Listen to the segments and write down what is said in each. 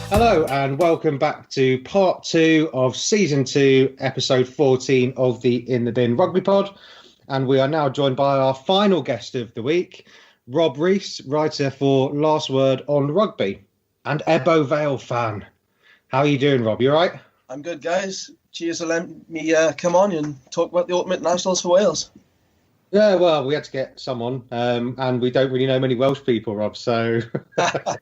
Hello and welcome back to part 2 of season 2, episode 14 of the In the Bin Rugby Pod. And we are now joined by our final guest of the week, Rob Rees, writer for Last Word on Rugby and Ebbo Vale fan. How are you doing, Rob? You all right? I'm good, guys. Cheers for letting me come on and talk about the Ultimate Nationals for Wales. Yeah, well, we had to get someone, and we don't really know many Welsh people, Rob. So, but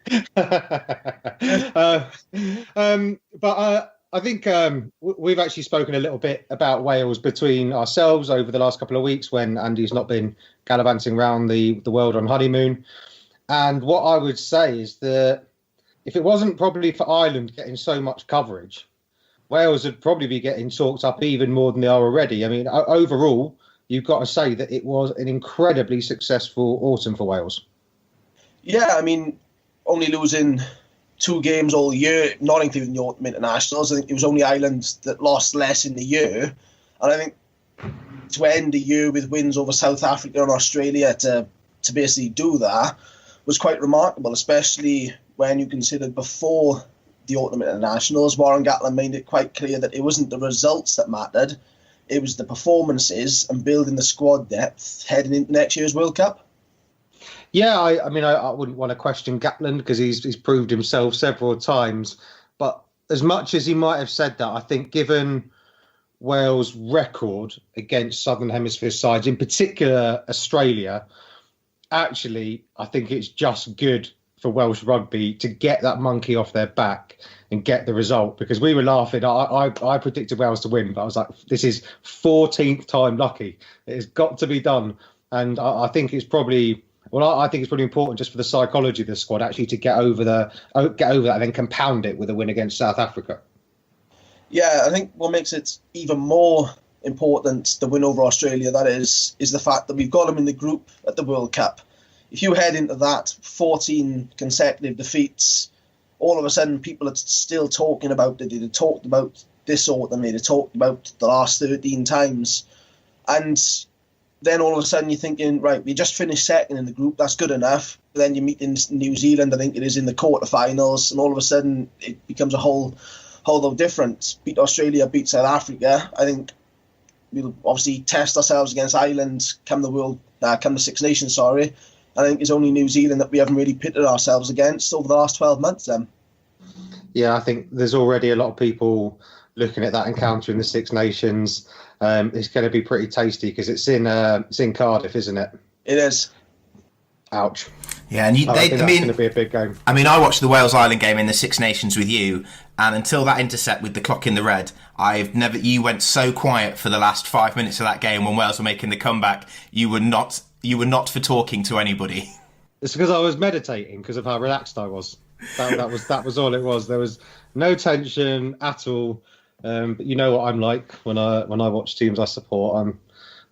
I think we've actually spoken a little bit about Wales between ourselves over the last couple of weeks when Andy's not been gallivanting around the world on honeymoon. And what I would say is that if it wasn't probably for Ireland getting so much coverage, Wales would probably be getting talked up even more than they are already. I mean, overall, you've got to say that it was an incredibly successful autumn for Wales. Yeah, I mean, only losing 2 games all year, not including the Ultimate Internationals. I think it was only Ireland that lost less in the year. And I think to end the year with wins over South Africa and Australia to basically do that was quite remarkable, especially when you considered before the Ultimate Internationals, Warren Gatland made it quite clear that it wasn't the results that mattered. It was the performances and building the squad depth heading into next year's World Cup. Yeah, I mean, I wouldn't want to question Gatland because he's proved himself several times. But as much as he might have said that, I think given Wales' record against Southern Hemisphere sides, in particular Australia, actually, I think it's just good for Welsh rugby to get that monkey off their back and get the result, because we were laughing. I predicted Wales to win, but I was like, this is 14th time lucky. It has got to be done. And I think it's probably, I think it's pretty important just for the psychology of the squad actually to get over that and then compound it with a win against South Africa. Yeah, I think what makes it even more important, the win over Australia, that is the fact that we've got them in the group at the World Cup. If you head into that 14 consecutive defeats, all of a sudden people are still talking about it. They'd talked about this autumn, they'd talked about the last 13 times. And then all of a sudden you're thinking, right, we just finished second in the group, that's good enough. But then you meet in New Zealand, I think it is, in the quarterfinals, and all of a sudden it becomes a whole lot different. Beat Australia, beat South Africa. I think we'll obviously test ourselves against Ireland come the Six Nations, I think it's only New Zealand that we haven't really pitted ourselves against over the last 12 months. Yeah, I think there's already a lot of people looking at that encounter in the Six Nations. It's going to be pretty tasty because it's in Cardiff, isn't it? It is. Ouch. Yeah, and that's going to be a big game. I mean, I watched the Wales-Ireland game in the Six Nations with you, and until that intercept with the clock in the red, you went so quiet for the last 5 minutes of that game when Wales were making the comeback. You were not for talking to anybody. It's because I was meditating because of how relaxed I was. That was all it was. There was no tension at all. But you know what I'm like when I watch teams I support. I'm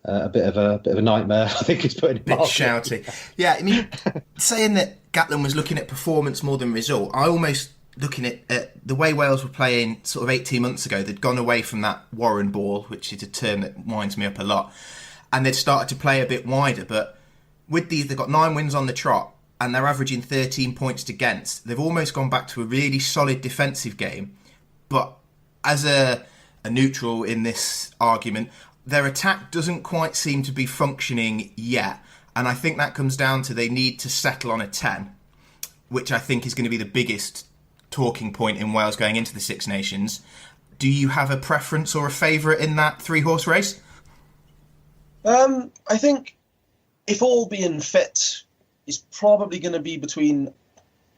a bit of a nightmare. I think it's putting it bit shouty. Yeah, I mean, saying that Gatland was looking at performance more than result, I almost looking at the way Wales were playing sort of 18 months ago. They'd gone away from that Warren ball, which is a term that winds me up a lot, and they'd started to play a bit wider. But with these, they've got 9 wins on the trot, and they're averaging 13 points against. They've almost gone back to a really solid defensive game. But as a neutral in this argument, their attack doesn't quite seem to be functioning yet. And I think that comes down to they need to settle on a 10, which I think is going to be the biggest talking point in Wales going into the Six Nations. Do you have a preference or a favourite in that 3-horse race? I think if all being fit, it's probably going to be between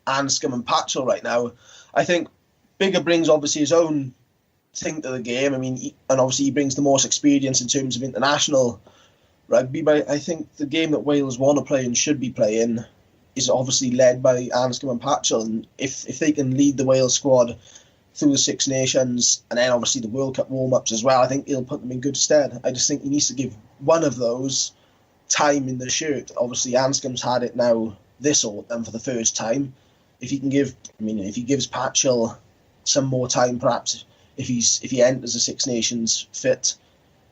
Anscombe and Patchell right now. I think Biggar brings obviously his own thing to the game. I mean, and obviously he brings the most experience in terms of international rugby. But I think the game that Wales want to play and should be playing is obviously led by Anscombe and Patchell. And if they can lead the Wales squad through the Six Nations and then obviously the World Cup warm-ups as well, I think he'll put them in good stead. I just think he needs to give one of those time in the shirt. Obviously Anscombe's had it now this autumn for the first time. If he gives Patchell some more time, perhaps if he enters the Six Nations fit,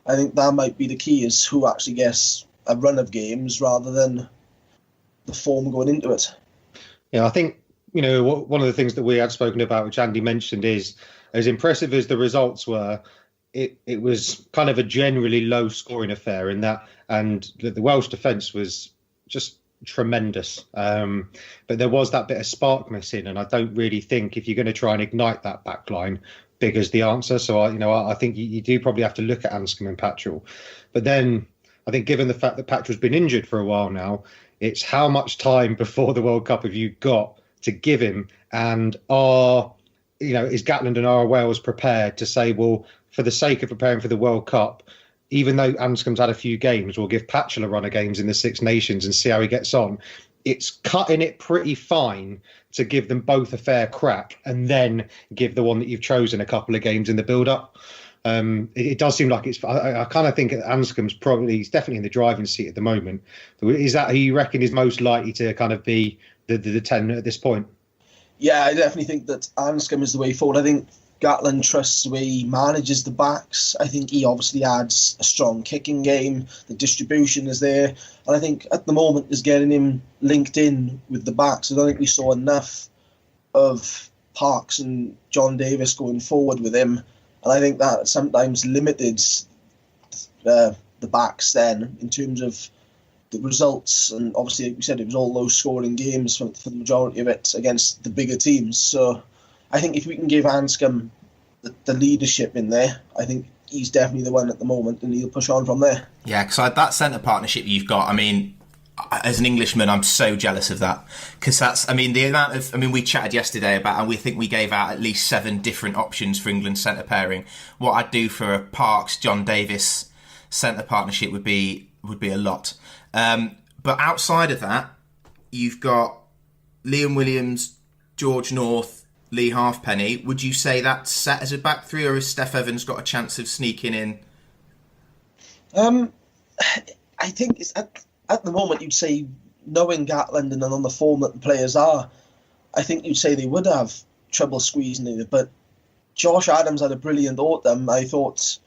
I think that might be the key, is who actually gets a run of games rather than the form going into it. Yeah, I think one of the things that we had spoken about, which Andy mentioned, is as impressive as the results were, it was kind of a generally low scoring affair in that, and the Welsh defence was just tremendous. But there was that bit of spark missing, and I don't really think if you're going to try and ignite that back line, Biggar's the answer. So I think you do probably have to look at Anscombe and Patchell. But then I think given the fact that Patchell's been injured for a while now, it's how much time before the World Cup have you got to give him, and is Gatland and are Wales prepared to say, well, for the sake of preparing for the World Cup, even though Anscombe's had a few games, we'll give Patchell a run of games in the Six Nations and see how he gets on. It's cutting it pretty fine to give them both a fair crack and then give the one that you've chosen a couple of games in the build-up. It does seem like I kind of think Anscombe's he's definitely in the driving seat at the moment. Is that who you reckon is most likely to kind of be the 10 at this point? Yeah, I definitely think that Anscombe is the way forward. I think Gatland trusts the way he manages the backs. I think he obviously adds a strong kicking game. The distribution is there. And I think at the moment is getting him linked in with the backs. I don't think we saw enough of Parks and John Davis going forward with him. And I think that sometimes limited the backs then in terms of the results. And obviously, like we said, it was all low-scoring games for the majority of it against the bigger teams. So I think if we can give Anscombe the leadership in there, I think he's definitely the one at the moment, and he'll push on from there. Yeah, because that centre partnership you've got, I mean, as an Englishman, I'm so jealous of that. Because the amount of, we chatted yesterday about, and we think we gave out at least 7 different options for England's centre pairing. What I'd do for a Parks, John Davis centre partnership would be a lot. But outside of that, you've got Liam Williams, George North, Lee Halfpenny. Would you say that's set as a back three, or has Steph Evans got a chance of sneaking in? I think it's at the moment you'd say, knowing Gatland and on the form that the players are, I think you'd say they would have trouble squeezing it. But Josh Adams had a brilliant autumn. I thought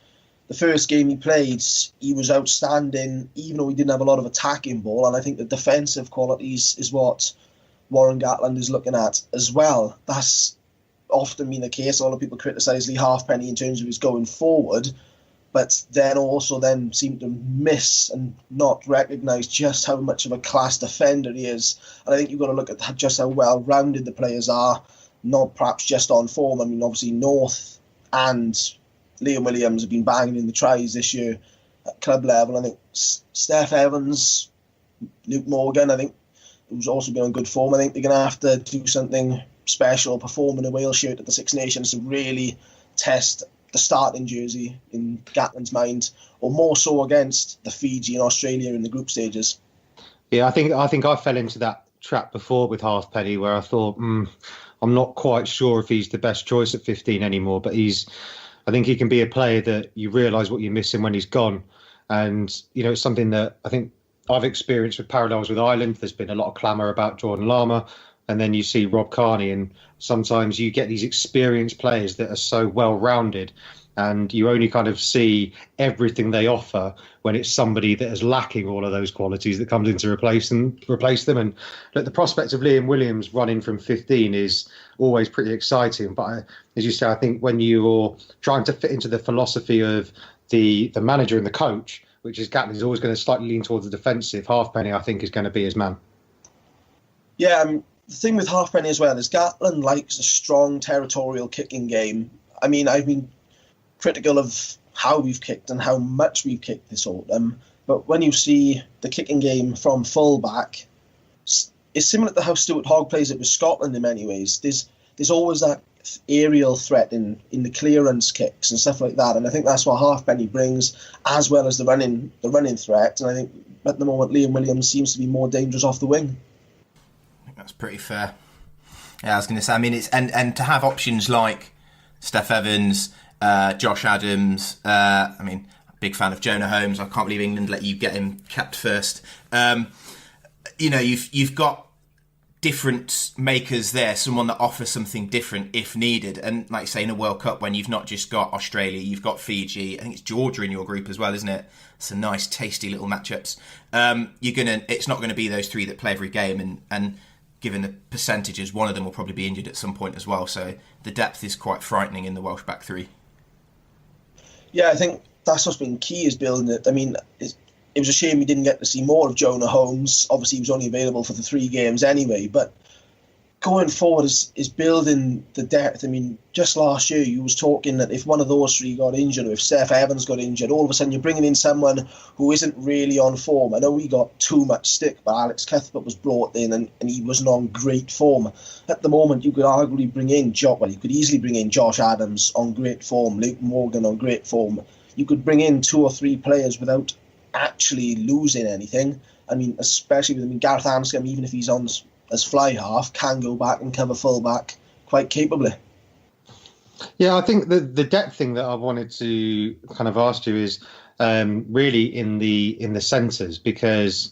the first game he played, he was outstanding, even though he didn't have a lot of attacking ball. And I think the defensive qualities is what Warren Gatland is looking at as well. That's often been the case. A lot of people criticise Lee Halfpenny in terms of his going forward, but then also seem to miss and not recognise just how much of a class defender he is. And I think you've got to look at just how well-rounded the players are, not perhaps just on form. Obviously North and Liam Williams have been banging in the tries this year at club level. I think Steph Evans, Luke Morgan, I think, who's also been on good form. I think they're going to have to do something special, perform in a Wales shirt at the Six Nations to really test the starting jersey in Gatland's mind, or more so against the Fiji and Australia in the group stages. Yeah, I think I fell into that trap before with Halfpenny, where I thought, I'm not quite sure if he's the best choice at 15 anymore, but I think he can be a player that you realise what you're missing when he's gone. And, it's something that I think I've experienced with parallels with Ireland. There's been a lot of clamour about Jordan Lama, and then you see Rob Kearney, and sometimes you get these experienced players that are so well-rounded, and you only kind of see everything they offer when it's somebody that is lacking all of those qualities that comes in to replace them. And look, the prospect of Liam Williams running from 15 is always pretty exciting. But as you say, I think when you're trying to fit into the philosophy of the manager and the coach, which is Gatland, is always going to slightly lean towards the defensive, Halfpenny, I think, is going to be his man. Yeah, the thing with Halfpenny as well is Gatland likes a strong territorial kicking game. I've been critical of how we've kicked and how much we've kicked this autumn, but when you see the kicking game from full-back, it's similar to how Stuart Hogg plays it with Scotland in many ways. There's always that aerial threat in the clearance kicks and stuff like that, and I think that's what Halfpenny brings, as well as the running threat. And I think at the moment Liam Williams seems to be more dangerous off the wing. I think that's pretty fair. Yeah, I was going to say, it's and to have options like Steph Evans, Josh Adams, big fan of Jonah Holmes. I can't believe England let you get him capped first. You've got different makers there, someone that offers something different if needed. And like you say, in a World Cup, when you've not just got Australia, you've got Fiji. I think it's Georgia in your group as well, isn't it? Some nice, tasty little matchups. It's not going to be those three that play every game, and given the percentages, one of them will probably be injured at some point as well. So the depth is quite frightening in the Welsh back three. Yeah, I think that's what's been key, is building it. I mean, it was a shame we didn't get to see more of Jonah Holmes. Obviously, he was only available for the 3 games anyway, but going forward is building the depth. I mean, just last year you was talking that if one of those 3 got injured, or if Seth Evans got injured, all of a sudden you're bringing in someone who isn't really on form. I know we got too much stick, but Alex Cuthbert was brought in and he wasn't on great form. At the moment, you could arguably bring in you could easily bring in Josh Adams on great form, Luke Morgan on great form. You could bring in 2 or 3 players without actually losing anything. I mean, especially with Gareth Anscombe, even if he's on as fly half, can go back and cover full back quite capably. Yeah, I think the depth thing that I wanted to kind of ask you is really in the centres, because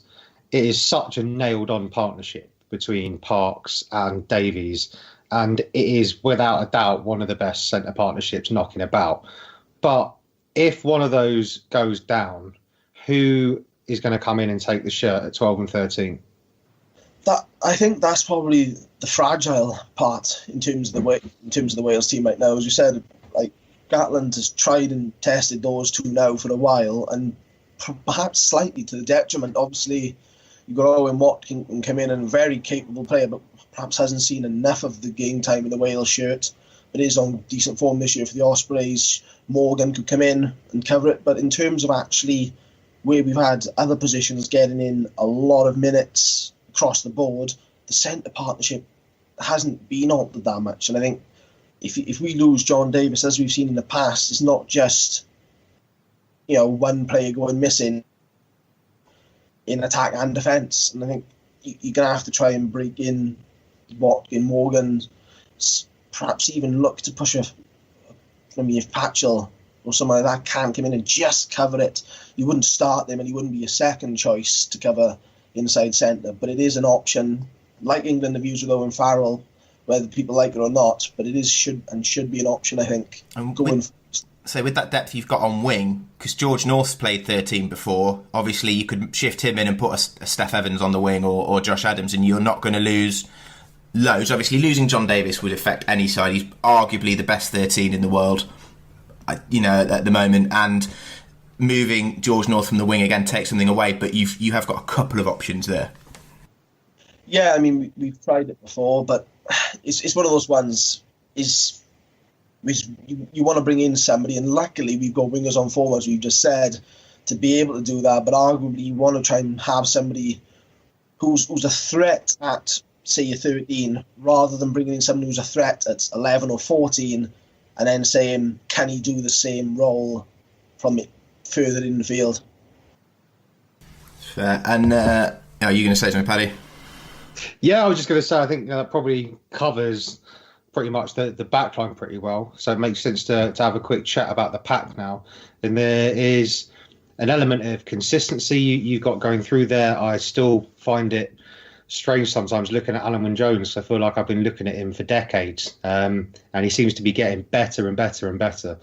it is such a nailed on partnership between Parks and Davies, and it is without a doubt one of the best centre partnerships knocking about. But if one of those goes down, who is going to come in and take the shirt at 12 and 13? I think that's probably the fragile part in terms of the Wales team right now. As you said, like, Gatland has tried and tested those 2 now for a while, and perhaps slightly to the detriment. Obviously, you've got Owen Watt can come in, and a very capable player, but perhaps hasn't seen enough of the game time in the Wales shirt, but is on decent form this year for the Ospreys. Morgan could come in and cover it, but in terms of actually where we've had other positions getting in a lot of minutes across the board, the centre partnership hasn't been altered that much. And I think if we lose John Davis, as we've seen in the past, it's not just one player going missing in attack and defence. And I think you're going to have to try and break in Watkin, Morgan, perhaps even look to push if Patchell or someone like that can come in and just cover it. You wouldn't start them, and he wouldn't be a second choice to cover inside centre, but it is an option. Like England have used with Owen Farrell, whether people like it or not, but it is should be an option, I think. So with that depth you've got on wing, because George North's played 13 before, obviously you could shift him in and put a Steph Evans on the wing, or Josh Adams, and you're not going to lose loads. Obviously losing John Davis would affect any side. He's arguably the best 13 in the world, at the moment, and moving George North from the wing again takes something away, but you have got a couple of options there. Yeah, I mean, we've tried it before, but it's one of those ones, you want to bring in somebody, and luckily we've got wingers on form, as we've just said, to be able to do that, but arguably you want to try and have somebody who's a threat at, say, a 13, rather than bringing in somebody who's a threat at 11 or 14, and then saying, can he do the same role from it further in the field? Fair. And are you going to say something, Paddy? Yeah, I was just going to say, I think that probably covers pretty much the back line pretty well. So it makes sense to have a quick chat about the pack now. And there is an element of consistency you've got going through there. I still find it strange sometimes looking at Alan Wynne-Jones. I feel like I've been looking at him for decades, and he seems to be getting better and better and better.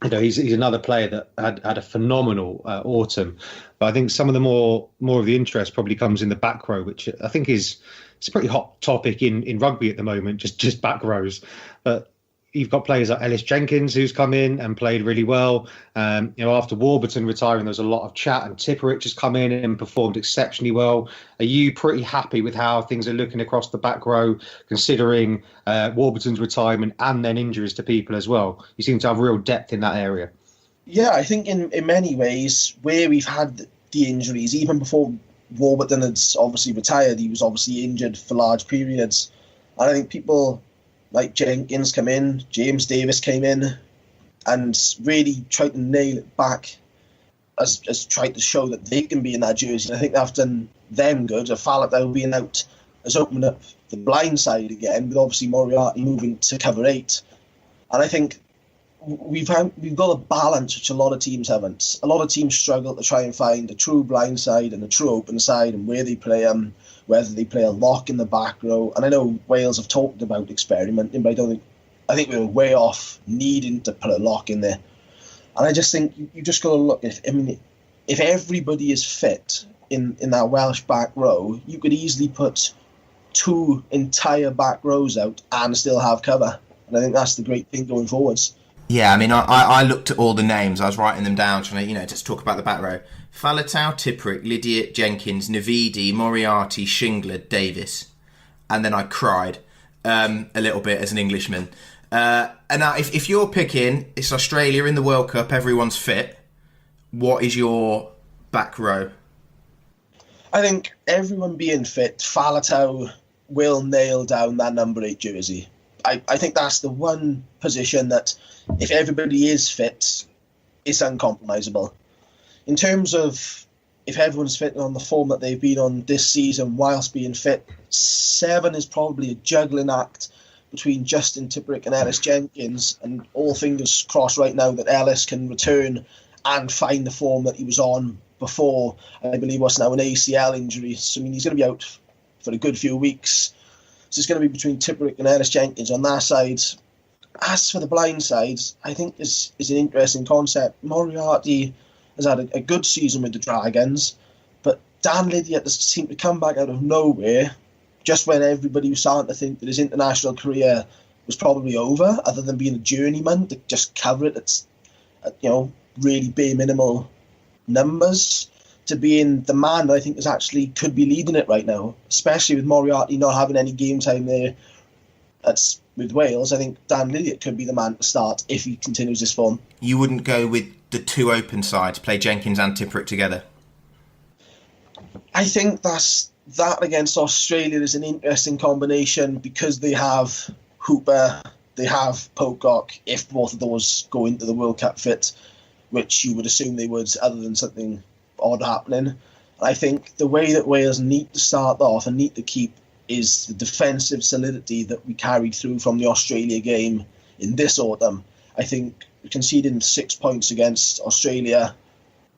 He's another player that had a phenomenal autumn, but I think some of the more of the interest probably comes in the back row, which I think it's a pretty hot topic in rugby at the moment, just back rows. But you've got players like Ellis Jenkins, who's come in and played really well. After Warburton retiring, there was a lot of chat, and Tipuric has come in and performed exceptionally well. Are you pretty happy with how things are looking across the back row, considering Warburton's retirement and then injuries to people as well? You seem to have real depth in that area. Yeah, I think in many ways, where we've had the injuries, even before Warburton had obviously retired, he was obviously injured for large periods. And I think people like Jenkins come in, James Davis came in, and really tried to nail it back, as tried to show that they can be in that jersey. And I think they've done them good. Falatau being out has opened up the blind side again, with obviously Moriarty moving to cover 8. And I think we've got a balance which a lot of teams haven't. A lot of teams struggle to try and find a true blind side and a true open side, and where they play them, whether they play a lock in the back row. And I know Wales have talked about experimenting, but I think we were way off needing to put a lock in there. And I just think you just got to look. If if everybody is fit in that Welsh back row, you could easily put 2 entire back rows out and still have cover. And I think that's the great thing going forwards. Yeah, I mean, I looked at all the names. I was writing them down, trying to, just talk about the back row. Faletau, Tipuric, Lydiate, Jenkins, Navidi, Moriarty, Shingler, Davis. And then I cried a little bit as an Englishman. And now, if you're picking, it's Australia in the World Cup, everyone's fit, what is your back row? I think everyone being fit, Faletau will nail down that number 8 jersey. I think that's the one position that, if everybody is fit, it's uncompromisable. In terms of if everyone's fit on the form that they've been on this season whilst being fit, 7 is probably a juggling act between Justin Tipuric and Ellis Jenkins, and all fingers crossed right now that Ellis can return and find the form that he was on before, I believe, what's now an ACL injury. So, I mean, he's going to be out for a good few weeks. So it's going to be between Tipuric and Ellis Jenkins on that side. As for the blind side, I think is an interesting concept. Moriarty has had a good season with the Dragons, but Dan Lydiate has seemed to come back out of nowhere just when everybody was starting to think that his international career was probably over, other than being a journeyman to just cover it at really bare minimal numbers, to being the man that I think could be leading it right now, especially with Moriarty not having any game time there with Wales. I think Dan Lydiate could be the man to start if he continues this form. You wouldn't go with the 2 open sides, play Jenkins and Tipuric together? I think that against Australia is an interesting combination because they have Hooper, they have Pocock, if both of those go into the World Cup fit, which you would assume they would, other than something odd happening. I think the way that Wales need to start off and need to keep is the defensive solidity that we carried through from the Australia game in this autumn. I think conceding 6 points against Australia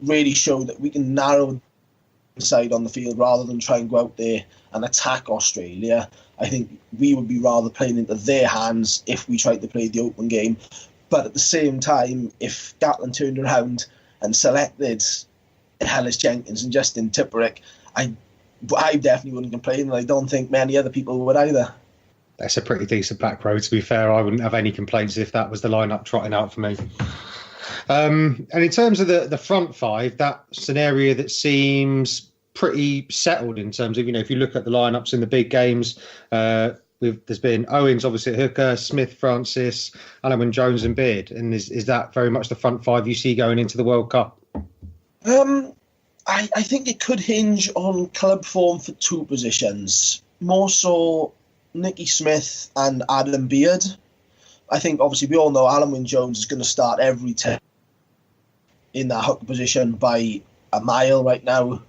really showed that we can narrow the side on the field rather than try and go out there and attack Australia. I think we would be rather playing into their hands if we tried to play the open game. But at the same time, if Gatland turned around and selected Ellis Jenkins and Justin Tipuric, I definitely wouldn't complain, and I don't think many other people would either. That's a pretty decent back row, to be fair. I wouldn't have any complaints if that was the lineup trotting out for me. And in terms of the front 5, that's an area that seems pretty settled in terms of, if you look at the lineups in the big games, there's been Owens, obviously, at hooker, Smith, Francis, Allen Jones and Beard. And is that very much the front 5 you see going into the World Cup? I think it could hinge on club form for 2 positions. More so Nicky Smith and Adam Beard. I think, obviously, we all know Allen Wyn-Jones is going to start every time in that hooker position by a mile right now.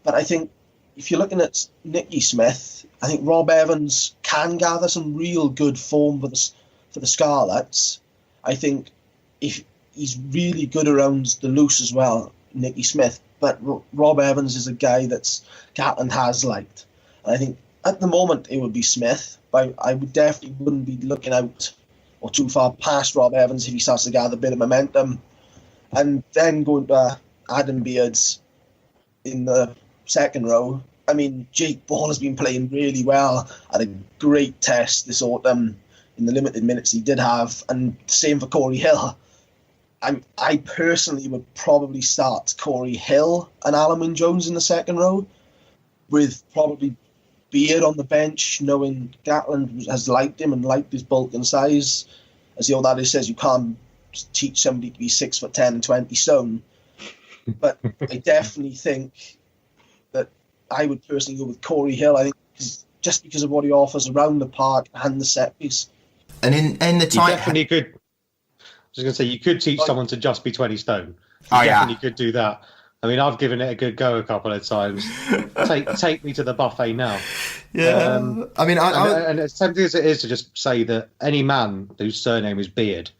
But I think if you're looking at Nicky Smith, I think Rob Evans can gather some real good form for the Scarlets. I think if he's really good around the loose as well, Nicky Smith. But Rob Evans is a guy that Gatland has liked. And I think at the moment it would be Smith, but I would definitely wouldn't be looking out or too far past Rob Evans if he starts to gather a bit of momentum. And then going to Adam Beards in the second row. I mean, Jake Ball has been playing really well, had a great test this autumn in the limited minutes he did have, and same for Corey Hill. I personally would probably start Corey Hill and Allen Wyn-Jones in the second row, with probably Beard on the bench, knowing Gatland has liked him and liked his bulk and size. As the old adage says, you can't teach somebody to be 6'10" and 20 stone. But I definitely think that I would personally go with Corey Hill. I think just because of what he offers around the park and the set piece. And in the time, you definitely could. I was going to say, you could teach someone to just be 20 stone. You definitely could do that. I mean, I've given it a good go a couple of times. Take me to the buffet now. Yeah. I mean, and as tempting as it is to just say that any man whose surname is Beard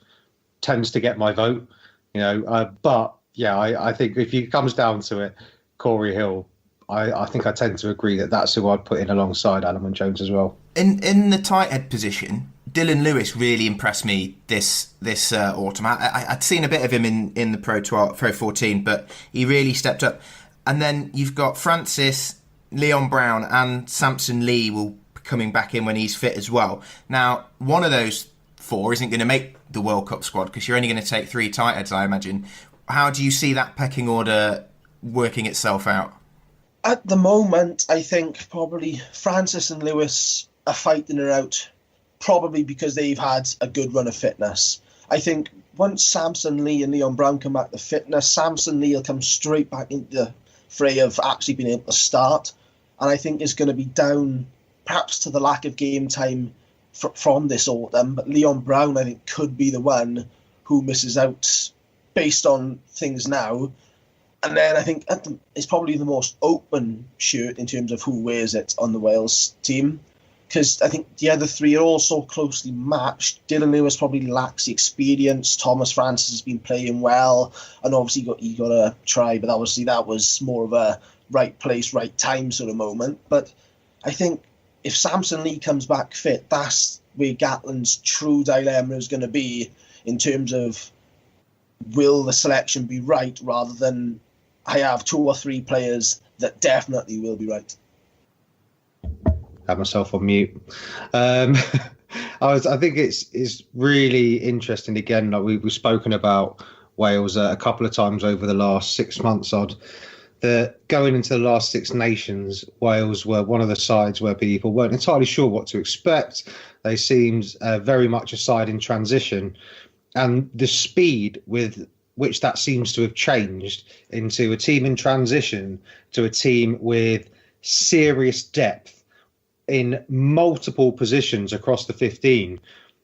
tends to get my vote, but yeah, I think if it comes down to it, Corey Hill I think I tend to agree that that's who I'd put in alongside Alan Jones as well. In the tight head position, Dylan Lewis really impressed me this autumn. I'd seen a bit of him in the Pro 14, but he really stepped up. And then you've got Francis, Leon Brown, and Samson Lee will be coming back in when he's fit as well. Now, one of those four isn't going to make the World Cup squad because you're only going to take 3 tight heads, I imagine. How do you see that pecking order working itself out? At the moment, I think probably Francis and Lewis are fighting it out, probably because they've had a good run of fitness. I think once Samson Lee and Leon Brown come back to fitness, Samson Lee will come straight back into the fray of actually being able to start. And I think it's going to be down perhaps to the lack of game time from this autumn. But Leon Brown, I think, could be the one who misses out based on things now. And then I think it's probably the most open shirt in terms of who wears it on the Wales team. Because I think the other 3 are all so closely matched. Dylan Lewis probably lacks the experience. Thomas Francis has been playing well. And obviously he got a try, but obviously that was more of a right place, right time sort of moment. But I think if Samson Lee comes back fit, that's where Gatland's true dilemma is going to be in terms of will the selection be right rather than I have 2 or 3 players that definitely will be right. Have myself on mute. I think it's really interesting. Again, like we've spoken about Wales a couple of times over the last 6 months. That going into the last Six Nations, Wales were one of the sides where people weren't entirely sure what to expect. They seemed very much a side in transition, and the speed with which that seems to have changed into a team in transition to a team with serious depth in multiple positions across the 15.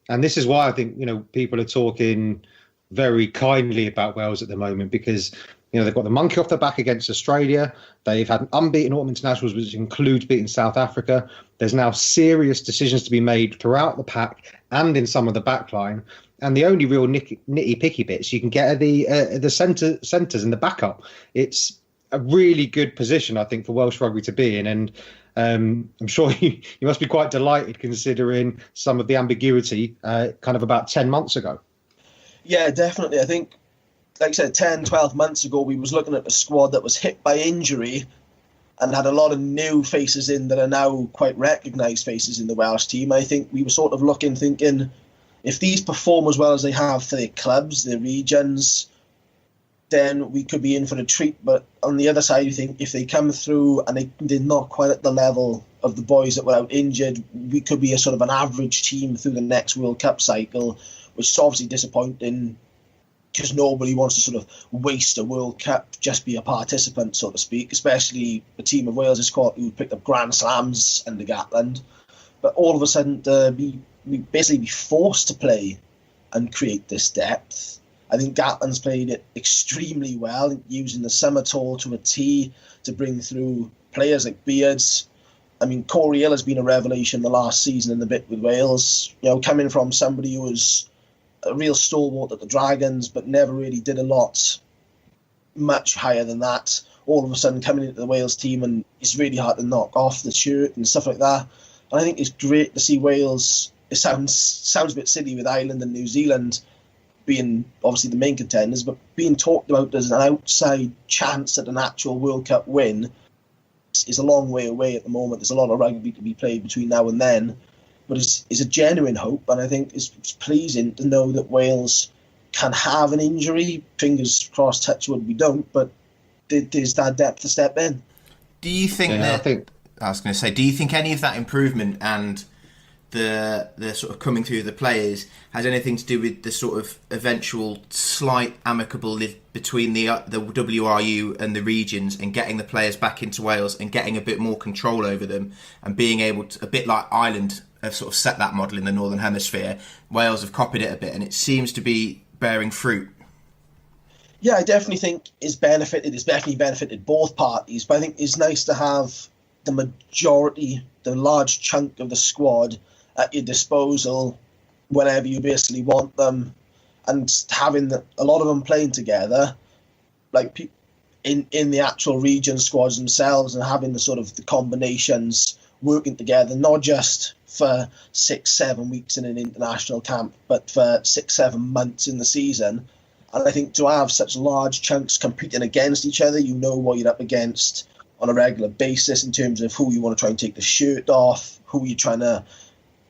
And this is why I think, people are talking very kindly about Wales at the moment, because, they've got the monkey off their back against Australia. They've had unbeaten autumn internationals, which includes beating South Africa. There's now serious decisions to be made throughout the pack and in some of the backline. And the only real nitty-picky bits you can get are the centres and the backup. It's a really good position, I think, for Welsh rugby to be in. And I'm sure you must be quite delighted considering some of the ambiguity kind of about 10 months ago. Yeah, definitely. I think, like I said, 10, 12 months ago, we was looking at a squad that was hit by injury and had a lot of new faces in that are now quite recognised faces in the Welsh team. I think we were sort of thinking, if these perform as well as they have for their clubs, their regions, then we could be in for a treat. But on the other side, you think if they come through and they're not quite at the level of the boys that were out injured, we could be a sort of an average team through the next World Cup cycle, which is obviously disappointing because nobody wants to sort of waste a World Cup, just be a participant, so to speak, especially a team of Wales' squad who picked up Grand Slams under Gatland. But all of a sudden, we basically be forced to play and create this depth. I think Gatland's played it extremely well, using the summer tour to a T to bring through players like Beards. I mean, Corey Hill has been a revelation the last season and a bit with Wales. Coming from somebody who was a real stalwart at the Dragons, but never really did a lot much higher than that. All of a sudden coming into the Wales team, and it's really hard to knock off the shirt and stuff like that. And I think it's great to see Wales. It sounds a bit silly with Ireland and New Zealand being obviously the main contenders, but being talked about as an outside chance at an actual World Cup win is a long way away at the moment. There's a lot of rugby to be played between now and then, but it's a genuine hope, and I think it's pleasing to know that Wales can have an injury. Fingers crossed, touch wood, we don't, but there's that depth to step in. Do you think I was going to say, do you think any of that improvement and the sort of coming through the players has anything to do with the sort of eventual slight amicable between the WRU and the regions and getting the players back into Wales and getting a bit more control over them and being able to, a bit like Ireland have sort of set that model in the Northern Hemisphere, Wales have copied it a bit and it seems to be bearing fruit? Yeah, I definitely think it's definitely benefited both parties, but I think it's nice to have the majority, the large chunk of the squad at your disposal whenever you basically want them, and having a lot of them playing together. Like in the actual region squads themselves, and having the sort of the combinations working together, not just for 6-7 weeks in an international camp, but for 6-7 months in the season. And I think to have such large chunks competing against each other, you know what you're up against on a regular basis in terms of who you want to try and take the shirt off, who you're trying to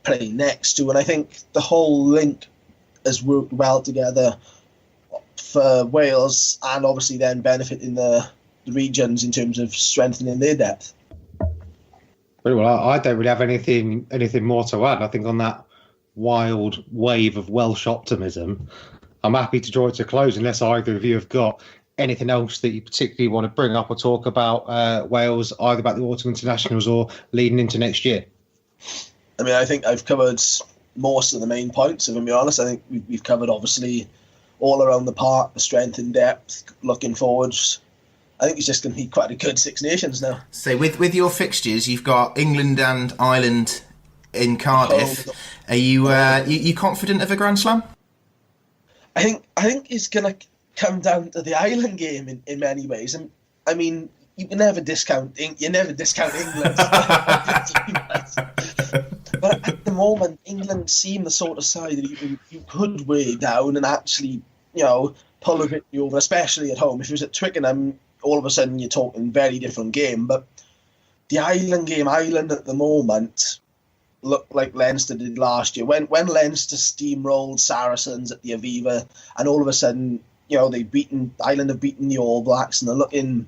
play next to. And I think the whole link has worked well together for Wales, and obviously then benefiting the regions in terms of strengthening their depth. Well, I don't really have anything more to add. I think on that wild wave of Welsh optimism, I'm happy to draw it to a close unless either of you have got anything else that you particularly want to bring up or talk about Wales, either about the autumn internationals or leading into next year. I mean, I think I've covered most of the main points, if I'm being honest. I think we've covered, obviously, all around the park, the strength and depth, looking forwards. I think it's just going to be quite a good Six Nations now. So with your fixtures, you've got England and Ireland in Cardiff. Are you confident of a Grand Slam? I think it's going to come down to the Ireland game in many ways. And I mean, you never discount England. But at the moment, England seem the sort of side that you could weigh down and actually, pull a bit over, especially at home. If it was at Twickenham, all of a sudden you're talking very different game. But the Ireland at the moment look like Leinster did last year. When Leinster steamrolled Saracens at the Aviva, and all of a sudden, Ireland have beaten the All Blacks, and they're looking.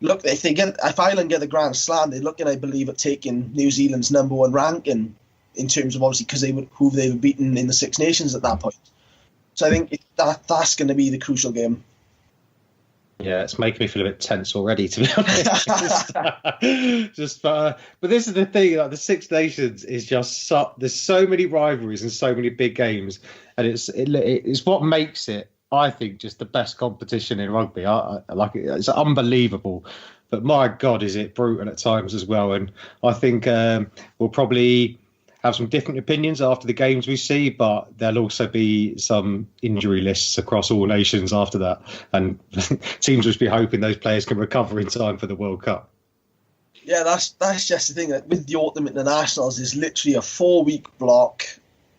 Look, if Ireland get the Grand Slam, they're looking, I believe, at taking New Zealand's number one ranking in terms of obviously because who they were beaten in the Six Nations at that point. So I think that's going to be the crucial game. Yeah, it's making me feel a bit tense already, to be honest. But this is the thing: like the Six Nations is just there's so many rivalries and so many big games, and it's what makes it, I think, just the best competition in rugby. I like it; it's unbelievable. But my God, is it brutal at times as well? And I think we'll probably have some different opinions after the games we see, but there'll also be some injury lists across all nations after that. And teams will be hoping those players can recover in time for the World Cup. Yeah, that's just the thing. That with the autumn internationals, is literally a 4-week block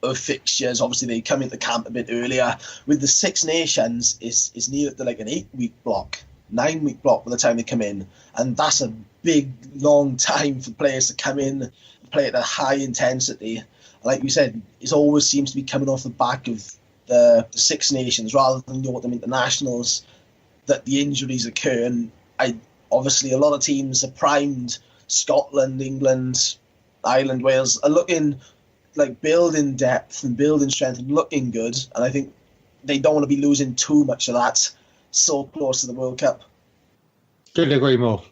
of fixtures. Obviously, they come into camp a bit earlier. With the Six Nations, is near to like an 8-week block, 9-week block by the time they come in. And that's a big, long time for players to come in, play at a high intensity. Like we said, it always seems to be coming off the back of the Six Nations rather than the autumn internationals that the injuries occur. And obviously a lot of teams are primed. Scotland, England, Ireland, Wales are looking like building depth and building strength and looking good. And I think they don't want to be losing too much of that so close to the World Cup. Couldn't agree more.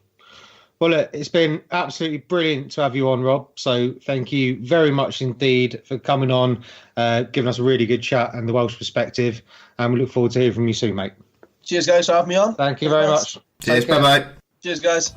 Well, look, it's been absolutely brilliant to have you on, Rob. So thank you very much indeed for coming on, giving us a really good chat and the Welsh perspective. And we look forward to hearing from you soon, mate. Cheers, guys, for having me on. Thank you very much. Cheers, bye-bye. Cheers, guys.